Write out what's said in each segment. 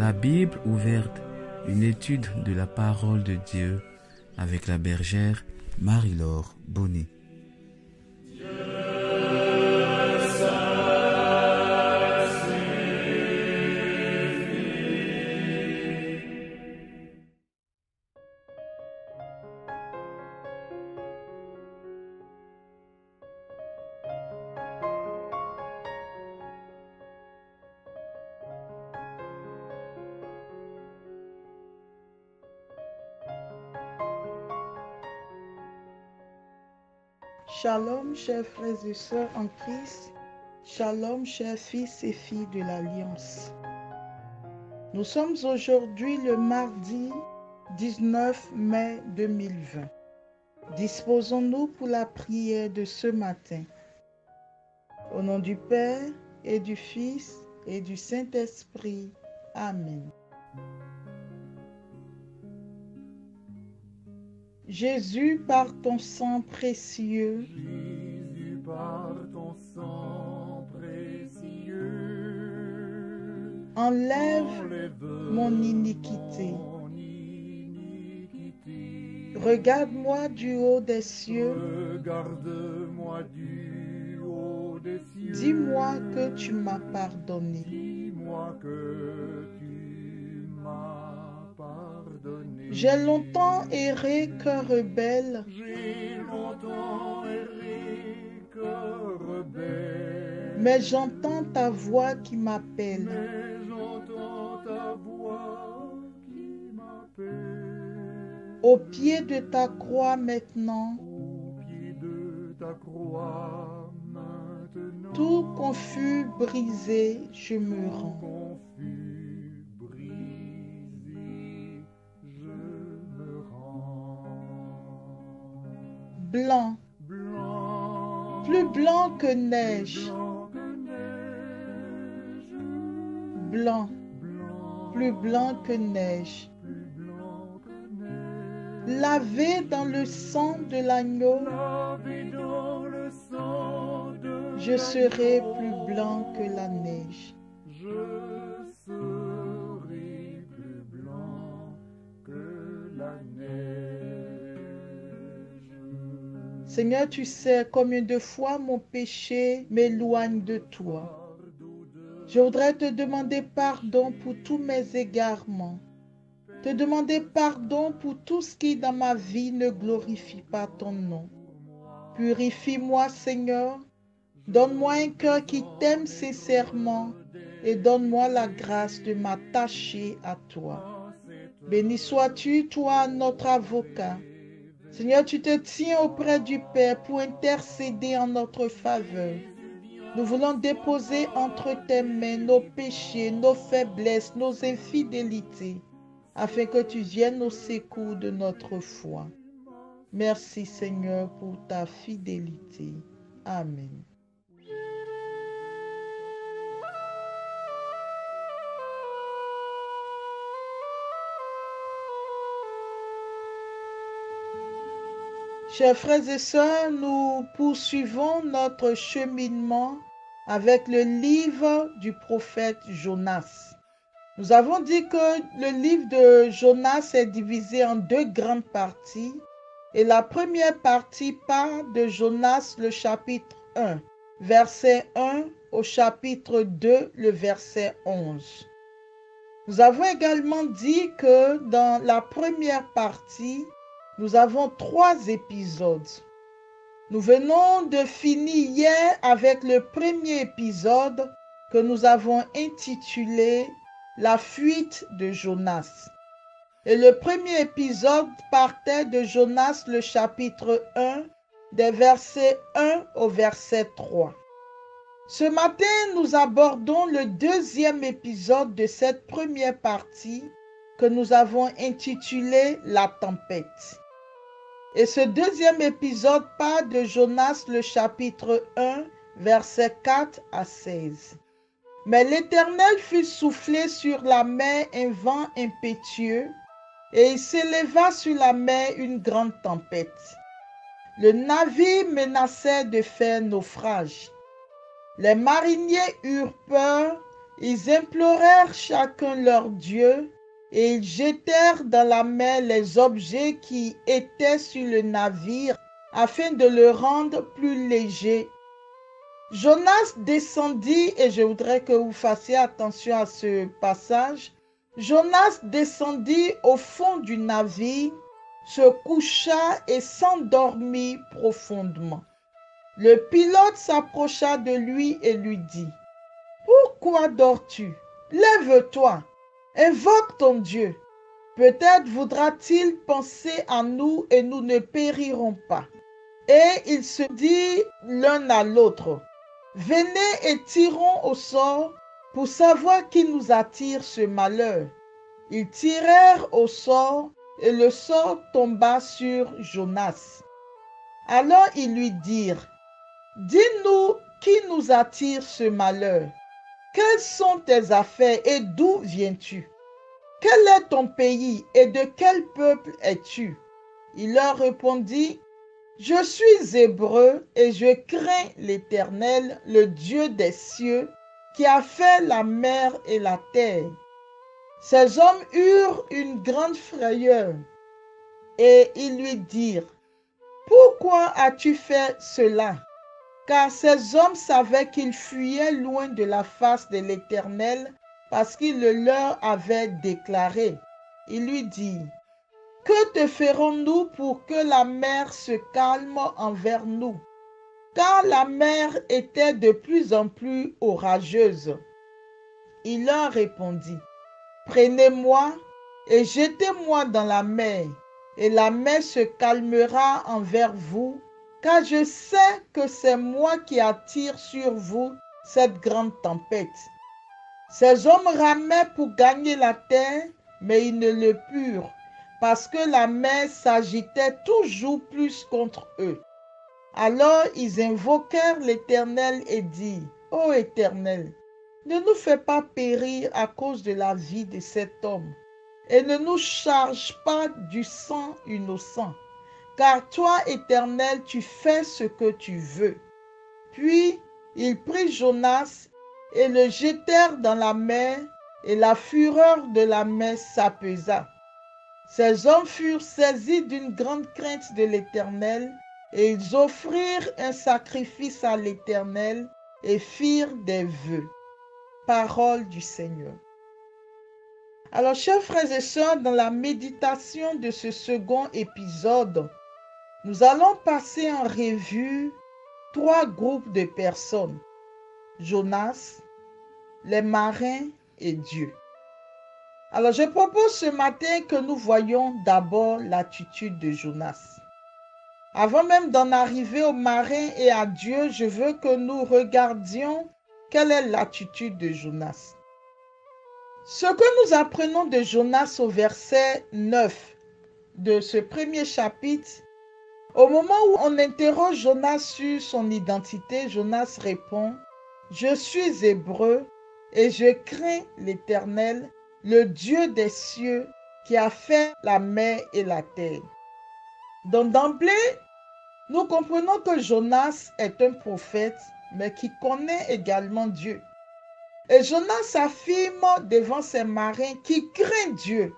La Bible ouverte, une étude de la parole de Dieu avec la bergère Marie-Laure Bonnet. Shalom, chers frères et sœurs en Christ. Shalom, chers fils et filles de l'Alliance. Nous sommes aujourd'hui le mardi 19 mai 2020. Disposons-nous pour la prière de ce matin. Au nom du Père et du Fils et du Saint-Esprit. Amen. Jésus, par ton sang précieux, Jésus, par ton sang précieux, enlève mon iniquité. Regarde-moi du haut des cieux. Regarde-moi du haut des cieux. Dis-moi que tu m'as pardonné. Dis-moi que tu m'as pardonné. J'ai longtemps erré, cœur rebelle. J'ai longtemps erré, cœur rebelle. Mais j'entends ta voix qui m'appelle. Mais j'entends ta voix qui m'appelle. Au pied de ta croix maintenant, Au pied de ta croix maintenant, tout confus, brisé, je me rends. confus, brisé, je me rends. Blanc, Blanc, plus blanc que neige. blanc que neige. Blanc, Blanc, plus blanc que neige. plus blanc que neige. Lavé dans le sang de l'agneau, Lavé dans le sang de je serai l'agneau. plus blanc que la neige. Je serai plus blanc que la neige. Seigneur, tu sais combien de fois mon péché m'éloigne de toi. Je voudrais te demander pardon pour tous mes égarements. Te demander pardon pour tout ce qui dans ma vie ne glorifie pas ton nom. Purifie-moi, Seigneur. Donne-moi un cœur qui t'aime sincèrement et donne-moi la grâce de m'attacher à toi. Béni sois-tu, toi, notre avocat. Seigneur, tu te tiens auprès du Père pour intercéder en notre faveur. Nous voulons déposer entre tes mains nos péchés, nos faiblesses, nos infidélités, afin que tu viennes au secours de notre foi. Merci Seigneur pour ta fidélité. Amen. Chers frères et sœurs, nous poursuivons notre cheminement avec le livre du prophète Jonas. Nous avons dit que le livre de Jonas est divisé en deux grandes parties. Et la première partie part de Jonas, le chapitre 1, verset 1 au chapitre 2, le verset 11. Nous avons également dit que dans la première partie, nous avons 3 épisodes. Nous venons de finir hier avec le premier épisode que nous avons intitulé « La fuite de Jonas ». Et le premier épisode partait de Jonas, le chapitre 1, des versets 1 au verset 3. Ce matin, nous abordons le deuxième épisode de cette première partie que nous avons intitulé « La tempête ». Et ce deuxième épisode part de Jonas, le chapitre 1, versets 4 à 16. Mais l'Éternel fit souffler sur la mer un vent impétueux, et il s'éleva sur la mer une grande tempête. Le navire menaçait de faire naufrage. Les mariniers eurent peur Ils implorèrent chacun leur Dieu et ils jetèrent dans la mer les objets qui étaient sur le navire afin de le rendre plus léger. Jonas descendit, et je voudrais que vous fassiez attention à ce passage. Jonas descendit au fond du navire, se coucha et s'endormit profondément. Le pilote s'approcha de lui et lui dit: Pourquoi dors-tu? Lève-toi, invoque ton Dieu. Peut-être voudra-t-il penser à nous et nous ne périrons pas. Et ils se dirent l'un à l'autre: Venez et tirons au sort pour savoir qui nous attire ce malheur. Ils tirèrent au sort et le sort tomba sur Jonas. Alors ils lui dirent: Dis-nous qui nous attire ce malheur. Quelles sont tes affaires et d'où viens-tu? Quel est ton pays et de quel peuple es-tu? Il leur répondit: Je suis hébreu et je crains l'Éternel, le Dieu des cieux, qui a fait la mer et la terre. Ces hommes eurent une grande frayeur et ils lui dirent: Pourquoi as-tu fait cela? Car ces hommes savaient qu'ils fuyaient loin de la face de l'Éternel parce qu'il le leur avait déclaré. Il lui dit: Que te ferons-nous pour que la mer se calme envers nous? Car la mer était de plus en plus orageuse. Il leur répondit: Prenez-moi et jetez-moi dans la mer, et la mer se calmera envers vous, car je sais que c'est moi qui attire sur vous cette grande tempête. Ces hommes ramaient pour gagner la terre, mais ils ne le purent, parce que la mer s'agitait toujours plus contre eux. Alors ils invoquèrent l'Éternel et dirent: Ô Éternel, ne nous fais pas périr à cause de la vie de cet homme, et ne nous charge pas du sang innocent, car toi, Éternel, tu fais ce que tu veux. Puis ils prirent Jonas et le jetèrent dans la mer, et la fureur de la mer s'apaisa. Ces hommes furent saisis d'une grande crainte de l'Éternel, et ils offrirent un sacrifice à l'Éternel et firent des vœux. Parole du Seigneur. Alors, chers frères et sœurs, dans la méditation de ce second épisode, nous allons passer en revue 3 groupes de personnes: Jonas, les marins et Dieu. Alors, je propose ce matin que nous voyions d'abord l'attitude de Jonas. Avant même d'en arriver aux marins et à Dieu, je veux que nous regardions quelle est l'attitude de Jonas. Ce que nous apprenons de Jonas au verset 9 de ce premier chapitre, au moment où on interroge Jonas sur son identité, Jonas répond: Je suis hébreu et je crains l'Éternel, le Dieu des cieux, qui a fait la mer et la terre. Donc d'emblée, nous comprenons que Jonas est un prophète, mais qui connaît également Dieu. Et Jonas affirme devant ses marins qu'il craint Dieu.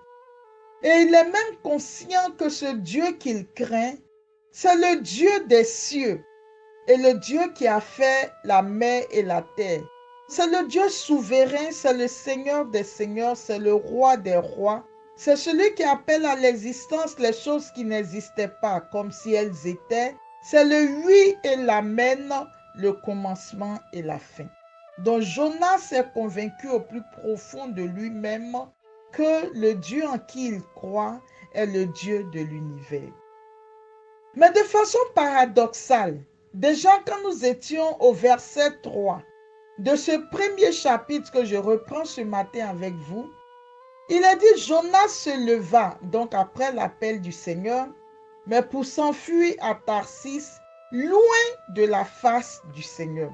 Et il est même conscient que ce Dieu qu'il craint, c'est le Dieu des cieux et le Dieu qui a fait la mer et la terre. C'est le Dieu souverain, c'est le Seigneur des seigneurs, c'est le roi des rois. C'est celui qui appelle à l'existence les choses qui n'existaient pas comme si elles étaient. C'est le oui et l'amen, le commencement et la fin. Donc Jonas est convaincu au plus profond de lui-même que le Dieu en qui il croit est le Dieu de l'univers. Mais de façon paradoxale, déjà quand nous étions au verset 3 de ce premier chapitre que je reprends ce matin avec vous, il est dit: Jonas se leva, donc après l'appel du Seigneur, mais pour s'enfuir à Tarsis, loin de la face du Seigneur.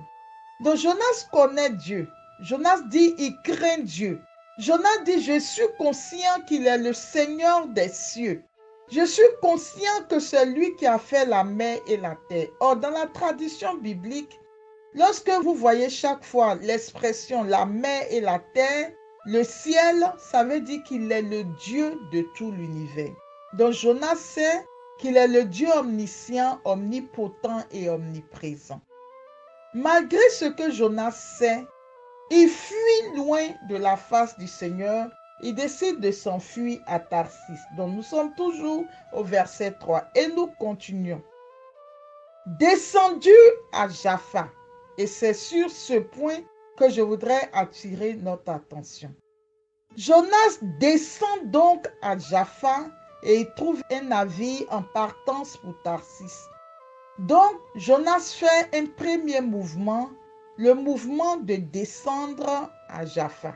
Donc Jonas connaît Dieu. Jonas dit: il craint Dieu. Jonas dit: je suis conscient qu'il est le Seigneur des cieux. Je suis conscient que c'est lui qui a fait la mer et la terre. Or, dans la tradition biblique, Lorsque vous voyez chaque fois l'expression la mer et la terre, le ciel, ça veut dire qu'il est le Dieu de tout l'univers. Donc Jonas sait qu'il est le Dieu omniscient, omnipotent et omniprésent. Malgré ce que Jonas sait, il fuit loin de la face du Seigneur. Il décide de s'enfuir à Tarsis. Donc nous sommes toujours au verset 3 et nous continuons. Descendu à Jaffa. Et c'est sur ce point que je voudrais attirer notre attention. Jonas descend donc à Jaffa et il trouve un navire en partance pour Tarsis. Donc, Jonas fait un premier mouvement, le mouvement de descendre à Jaffa.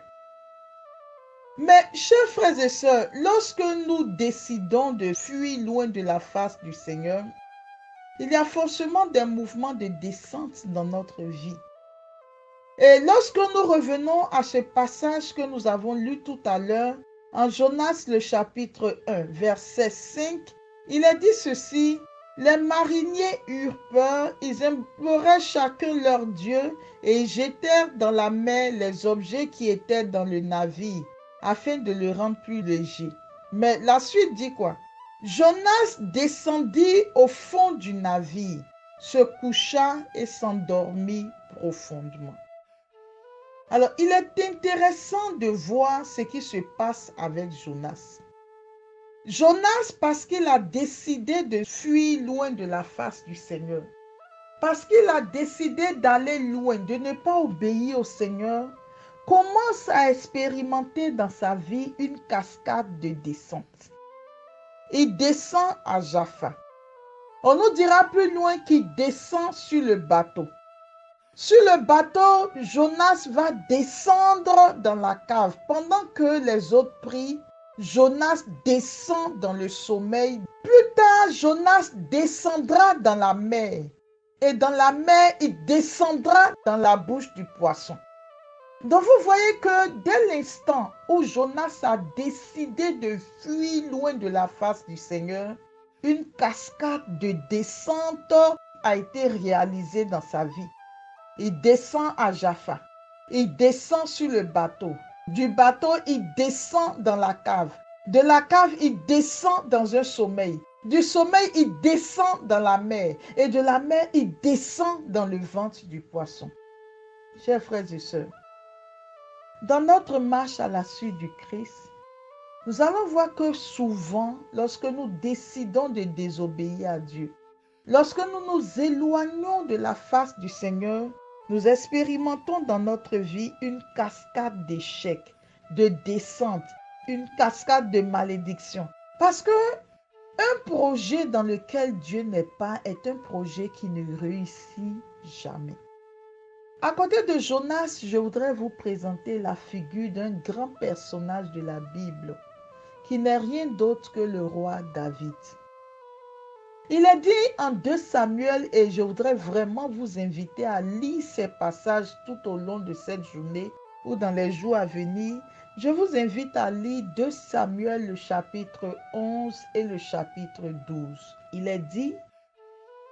Mais, chers frères et sœurs, lorsque nous décidons de fuir loin de la face du Seigneur, il y a forcément des mouvements de descente dans notre vie. Et lorsque nous revenons à ce passage que nous avons lu tout à l'heure, en Jonas le chapitre 1, verset 5, il est dit ceci: les mariniers eurent peur, ils implorèrent chacun leur Dieu et ils jetèrent dans la mer les objets qui étaient dans le navire, afin de le rendre plus léger. Mais la suite dit quoi? Jonas descendit au fond du navire, se coucha et s'endormit profondément. Alors, il est intéressant de voir ce qui se passe avec Jonas. Jonas, parce qu'il a décidé de fuir loin de la face du Seigneur, parce qu'il a décidé d'aller loin, de ne pas obéir au Seigneur, commence à expérimenter dans sa vie une cascade de descente. Il descend à Jaffa. On nous dira plus loin qu'il descend sur le bateau. Sur le bateau, Jonas va descendre dans la cave. Pendant que les autres prient, Jonas descend dans le sommeil. Plus tard, Jonas descendra dans la mer. Et dans la mer, il descendra dans la bouche du poisson. Donc vous voyez que dès l'instant où Jonas a décidé de fuir loin de la face du Seigneur, une cascade de descente a été réalisée dans sa vie. Il descend à Jaffa. Il descend sur le bateau. Du bateau, il descend dans la cave. De la cave, il descend dans un sommeil. Du sommeil, il descend dans la mer. Et de la mer, il descend dans le ventre du poisson. Chers frères et sœurs, dans notre marche à la suite du Christ, nous allons voir que souvent, lorsque nous décidons de désobéir à Dieu, lorsque nous nous éloignons de la face du Seigneur, nous expérimentons dans notre vie une cascade d'échecs, de descentes, une cascade de malédictions. Parce que un projet dans lequel Dieu n'est pas est un projet qui ne réussit jamais. À côté de Jonas, je voudrais vous présenter la figure d'un grand personnage de la Bible, qui n'est rien d'autre que le roi David. Il est dit en 2 Samuel, et je voudrais vraiment vous inviter à lire ces passages tout au long de cette journée ou dans les jours à venir. Je vous invite à lire 2 Samuel, le chapitre 11 et le chapitre 12. Il est dit,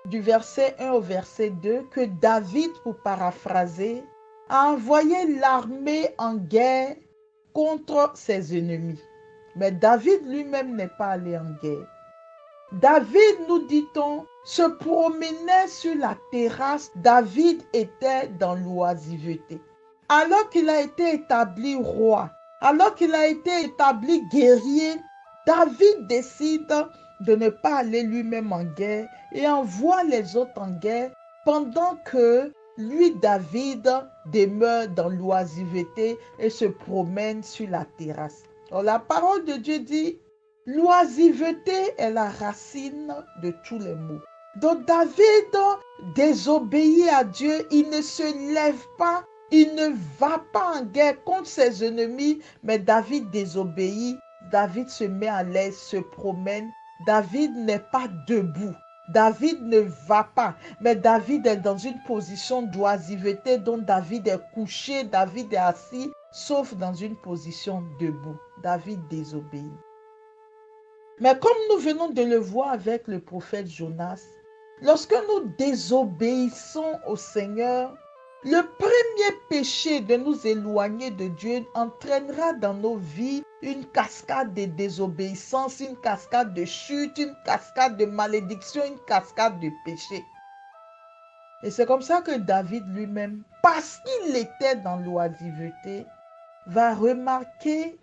du verset 1 au verset 2, que David, pour paraphraser, a envoyé l'armée en guerre contre ses ennemis. Mais David lui-même n'est pas allé en guerre. David, nous dit-on, se promenait sur la terrasse. David était dans l'oisiveté. Alors qu'il a été établi roi, alors qu'il a été établi guerrier, David décide de ne pas aller lui-même en guerre et envoie les autres en guerre pendant que lui, David, demeure dans l'oisiveté et se promène sur la terrasse. Alors, la parole de Dieu dit: l'oisiveté est la racine de tous les maux. Donc David désobéit à Dieu, il ne se lève pas, il ne va pas en guerre contre ses ennemis, mais David désobéit, David se met à l'aise, se promène, David n'est pas debout. David ne va pas, mais David est dans une position d'oisiveté dont David est couché, David est assis, sauf dans une position debout. David désobéit. Mais comme nous venons de le voir avec le prophète Jonas, lorsque nous désobéissons au Seigneur, Le premier péché de nous éloigner de Dieu entraînera dans nos vies une cascade de désobéissance, une cascade de chute, une cascade de malédiction, une cascade de péché. Et c'est comme ça que David lui-même, parce qu'il était dans l'oisiveté, va remarquer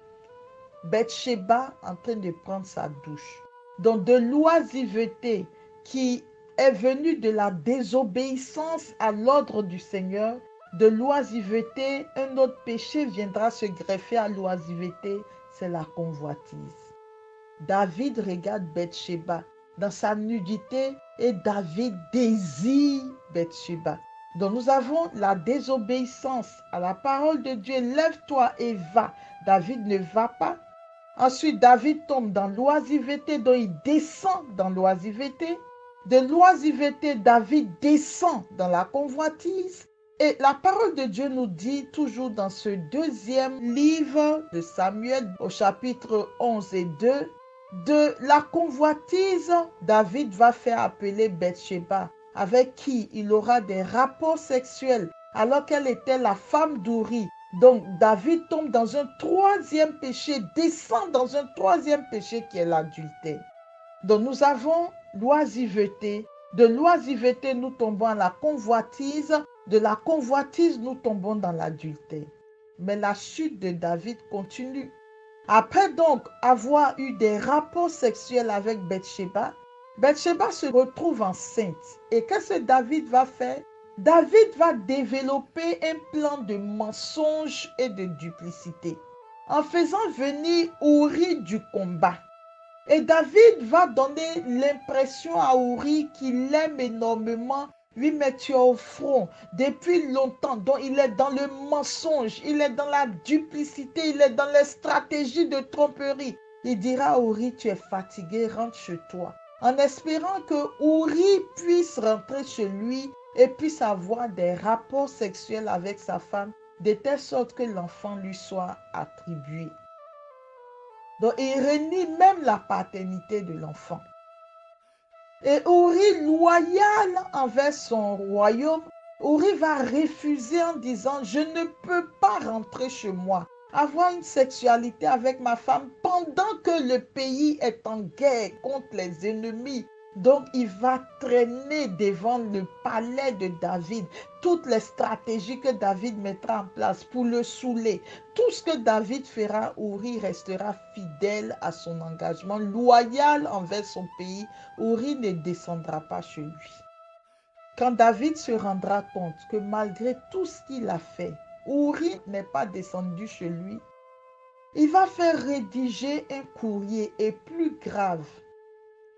Bathsheba en train de prendre sa douche. Donc de l'oisiveté qui est venue de la désobéissance à l'ordre du Seigneur, de l'oisiveté, un autre péché viendra se greffer à l'oisiveté, c'est la convoitise. David regarde Bathsheba dans sa nudité et David désire Bathsheba. Donc nous avons la désobéissance à la parole de Dieu. Lève-toi et va. David ne va pas. Ensuite, David tombe dans l'oisiveté, donc il descend dans l'oisiveté. De l'oisiveté, David descend dans la convoitise. Et la parole de Dieu nous dit toujours dans ce deuxième livre de Samuel, au chapitre 11 et 2, de la convoitise, David va faire appeler Bathsheba, avec qui il aura des rapports sexuels, alors qu'elle était la femme d'Uri. Donc David tombe dans un troisième péché, descend dans un troisième péché qui est l'adultère. Donc nous avons l'oisiveté. De l'oisiveté, nous tombons à la convoitise. De la convoitise, nous tombons dans l'adultère. Mais la chute de David continue. Après donc avoir eu des rapports sexuels avec Bathsheba, Bathsheba se retrouve enceinte. Et qu'est-ce que David va faire? David va développer un plan de mensonge et de duplicité en faisant venir Uri du combat. Et David va donner l'impression à Uri qu'il l'aime énormément, lui mettre au front depuis longtemps. Donc il est dans le mensonge, il est dans la duplicité, il est dans les stratégies de tromperie. Il dira à Uri, tu es fatigué, rentre chez toi. En espérant que Uri puisse rentrer chez lui et puisse avoir des rapports sexuels avec sa femme, de telle sorte que l'enfant lui soit attribué. Donc, il renie même la paternité de l'enfant. Et Uri, loyal envers son royaume, Uri va refuser en disant, je ne peux pas rentrer chez moi, avoir une sexualité avec ma femme pendant que le pays est en guerre contre les ennemis. Donc, il va traîner devant le palais de David toutes les stratégies que David mettra en place pour le saouler. Tout ce que David fera, Uri restera fidèle à son engagement, loyal envers son pays. Uri ne descendra pas chez lui. Quand David se rendra compte que malgré tout ce qu'il a fait, Uri n'est pas descendu chez lui, il va faire rédiger un courrier et plus grave,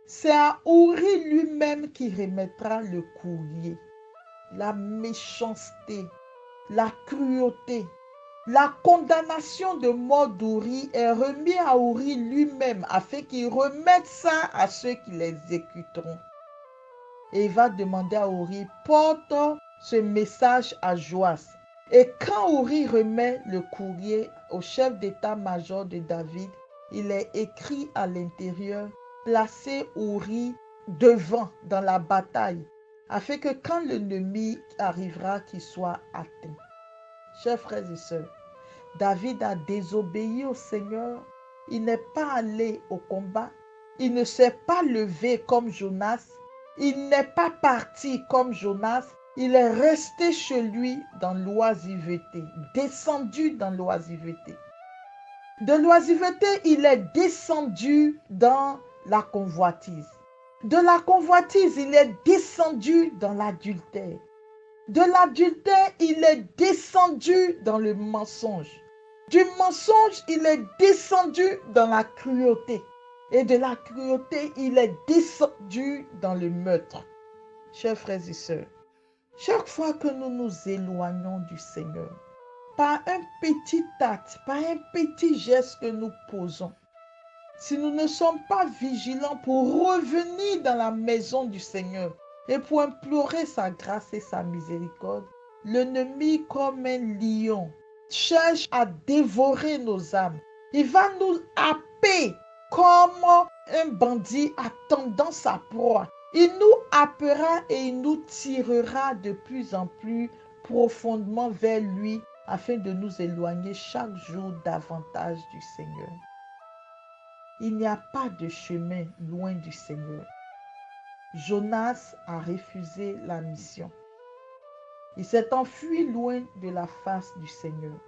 c'est à Uri lui-même qui remettra le courrier. La méchanceté, la cruauté, la condamnation de mort d'Uri est remise à Uri lui-même afin qu'il remette ça à ceux qui l'exécuteront. Et il va demander à Uri, porte ce message à Joas. Et quand Uri remet le courrier au chef d'état-major de David, il est écrit à l'intérieur, placez Uri devant dans la bataille, afin que quand l'ennemi arrivera, qu'il soit atteint. Chers frères et sœurs, David a désobéi au Seigneur. Il n'est pas allé au combat. Il ne s'est pas levé comme Jonas. Il n'est pas parti comme Jonas. Il est resté chez lui dans l'oisiveté, descendu dans l'oisiveté. De l'oisiveté, il est descendu dans la convoitise. De la convoitise, il est descendu dans l'adultère. De l'adultère, il est descendu dans le mensonge. Du mensonge, il est descendu dans la cruauté. Et de la cruauté, il est descendu dans le meurtre. Chers frères et sœurs, chaque fois que nous nous éloignons du Seigneur, par un petit acte, par un petit geste que nous posons, si nous ne sommes pas vigilants pour revenir dans la maison du Seigneur et pour implorer sa grâce et sa miséricorde, l'ennemi comme un lion cherche à dévorer nos âmes. Il va nous happer comme un bandit attendant sa proie. Il nous happera et il nous tirera de plus en plus profondément vers lui afin de nous éloigner chaque jour davantage du Seigneur. Il n'y a pas de chemin loin du Seigneur. Jonas a refusé la mission. Il s'est enfui loin de la face du Seigneur.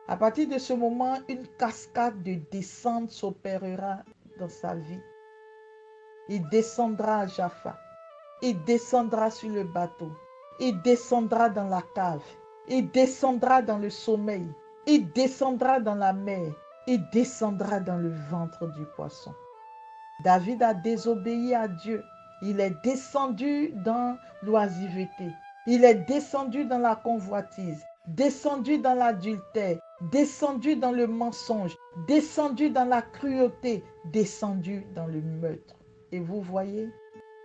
À partir de ce moment, une cascade de descente s'opérera dans sa vie. Il descendra à Jaffa. Il descendra sur le bateau. Il descendra dans la cave. Il descendra dans le sommeil. Il descendra dans la mer. Il descendra dans le ventre du poisson. David a désobéi à Dieu. Il est descendu dans l'oisiveté. Il est descendu dans la convoitise, descendu dans l'adultère, descendu dans le mensonge, descendu dans la cruauté, descendu dans le meurtre. Et vous voyez,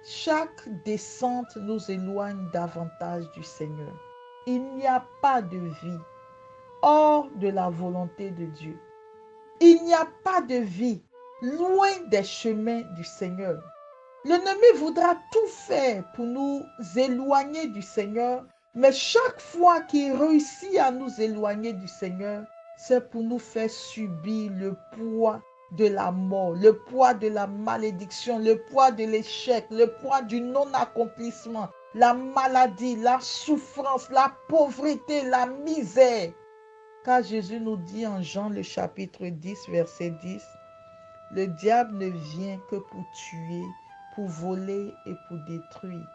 chaque descente nous éloigne davantage du Seigneur. Il n'y a pas de vie hors de la volonté de Dieu. Il n'y a pas de vie loin des chemins du Seigneur. L'ennemi voudra tout faire pour nous éloigner du Seigneur, mais chaque fois qu'il réussit à nous éloigner du Seigneur, c'est pour nous faire subir le poids de la mort, le poids de la malédiction, le poids de l'échec, le poids du non-accomplissement, la maladie, la souffrance, la pauvreté, la misère. Car Jésus nous dit en Jean le chapitre 10, verset 10, « Le diable ne vient que pour tuer, pour voler et pour détruire. »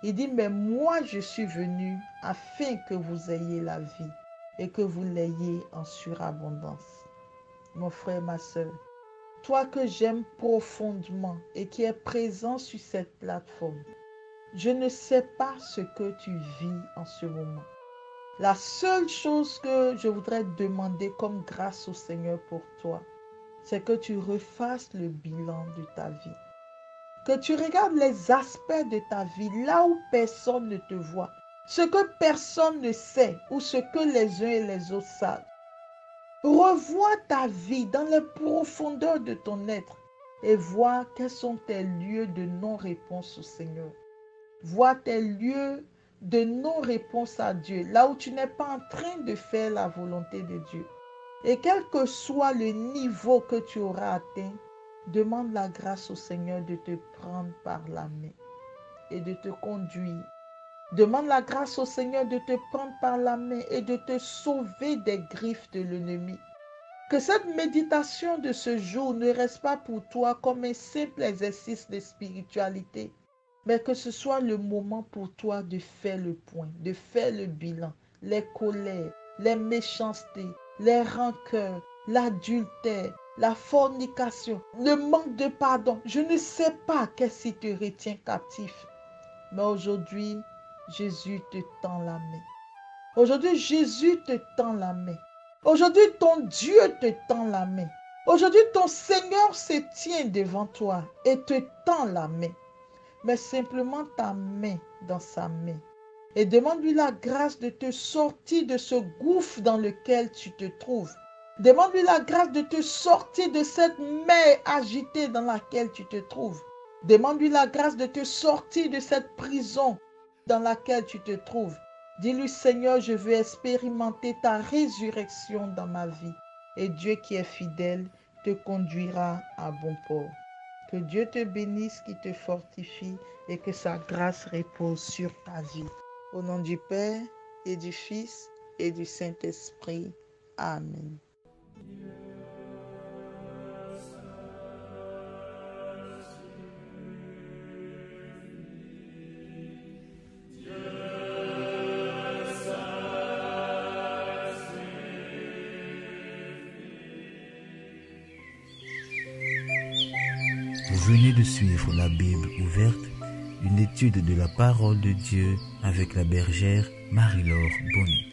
Il dit, « Mais moi je suis venu afin que vous ayez la vie et que vous l'ayez en surabondance. » Mon frère, ma soeur, toi que j'aime profondément et qui es présent sur cette plateforme, je ne sais pas ce que tu vis en ce moment. La seule chose que je voudrais demander comme grâce au Seigneur pour toi, c'est que tu refasses le bilan de ta vie. Que tu regardes les aspects de ta vie là où personne ne te voit. Ce que personne ne sait ou ce que les uns et les autres savent. Revois ta vie dans les profondeurs de ton être et vois quels sont tes lieux de non-réponse au Seigneur. Vois tes lieux de non-réponse à Dieu, là où tu n'es pas en train de faire la volonté de Dieu. Et quel que soit le niveau que tu auras atteint, demande la grâce au Seigneur de te prendre par la main et de te conduire. Demande la grâce au Seigneur de te prendre par la main et de te sauver des griffes de l'ennemi. Que cette méditation de ce jour ne reste pas pour toi comme un simple exercice de spiritualité, mais que ce soit le moment pour toi de faire le point, de faire le bilan, les colères, les méchancetés, les rancœurs, l'adultère, la fornication, le manque de pardon. Je ne sais pas qu'est-ce qui te retient captif. Mais aujourd'hui, Jésus te tend la main. Aujourd'hui, Jésus te tend la main. Aujourd'hui, ton Dieu te tend la main. Aujourd'hui, ton Seigneur se tient devant toi et te tend la main. Mais simplement ta main dans sa main. Et demande-lui la grâce de te sortir de ce gouffre dans lequel tu te trouves. Demande-lui la grâce de te sortir de cette mer agitée dans laquelle tu te trouves. Demande-lui la grâce de te sortir de cette prison dans laquelle tu te trouves. Dis-lui, Seigneur, je veux expérimenter ta résurrection dans ma vie. Et Dieu qui est fidèle te conduira à bon port. Que Dieu te bénisse, qui te fortifie et que sa grâce repose sur ta vie. Au nom du Père et du Fils et du Saint-Esprit. Amen. Vous venez de suivre la Bible ouverte, une étude de la parole de Dieu avec la bergère Marie-Laure Bonny.